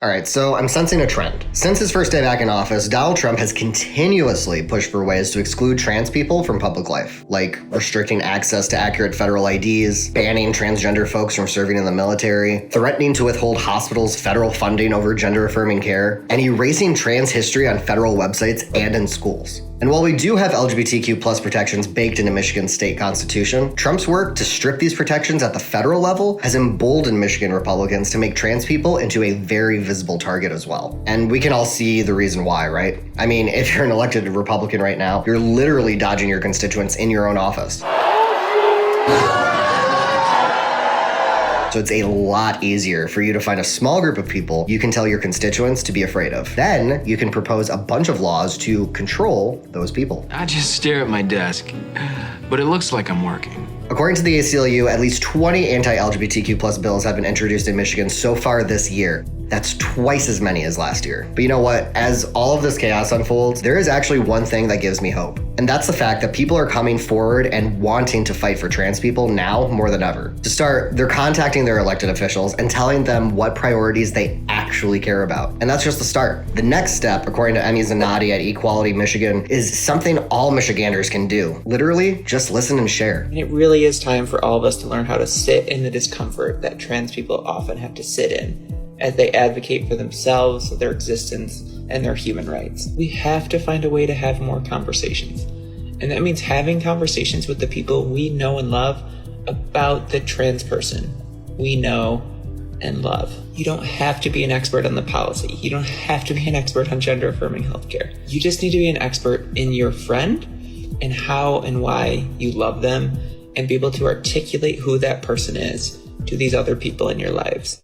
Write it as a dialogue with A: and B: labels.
A: All right, so I'm sensing a trend. Since his first day back in office, Donald Trump has continuously pushed for ways to exclude trans people from public life, like restricting access to accurate federal IDs, banning transgender folks from serving in the military, threatening to withhold hospitals' federal funding over gender-affirming care, and erasing trans history on federal websites and in schools. And while we do have LGBTQ plus protections baked into Michigan's state constitution, Trump's work to strip these protections at the federal level has emboldened Michigan Republicans to make trans people into a very visible target as well. And we can all see the reason why, right? I mean, if you're an elected Republican right now, you're literally dodging your constituents in your own office. So it's a lot easier for you to find a small group of people you can tell your constituents to be afraid of. Then you can propose a bunch of laws to control those people.
B: I just stare at my desk, but it looks like I'm working.
A: According to the ACLU, at least 20 anti-LGBTQ plus bills have been introduced in Michigan so far this year. That's twice as many as last year. But you know what? As all of this chaos unfolds, there is actually one thing that gives me hope. And that's the fact that people are coming forward and wanting to fight for trans people now more than ever. To start, they're contacting their elected officials and telling them what priorities they actually care about. And that's just the start. The next step, according to Emmy Zanotti at Equality Michigan, is something all Michiganders can do. Literally, just listen and share.
C: And it really is time for all of us to learn how to sit in the discomfort that trans people often have to sit in as they advocate for themselves, their existence, and their human rights. We have to find a way to have more conversations. And that means having conversations with the people we know and love about the trans person we know and love. You don't have to be an expert on the policy. You don't have to be an expert on gender-affirming healthcare. You just need to be an expert in your friend and how and why you love them and be able to articulate who that person is to these other people in your lives.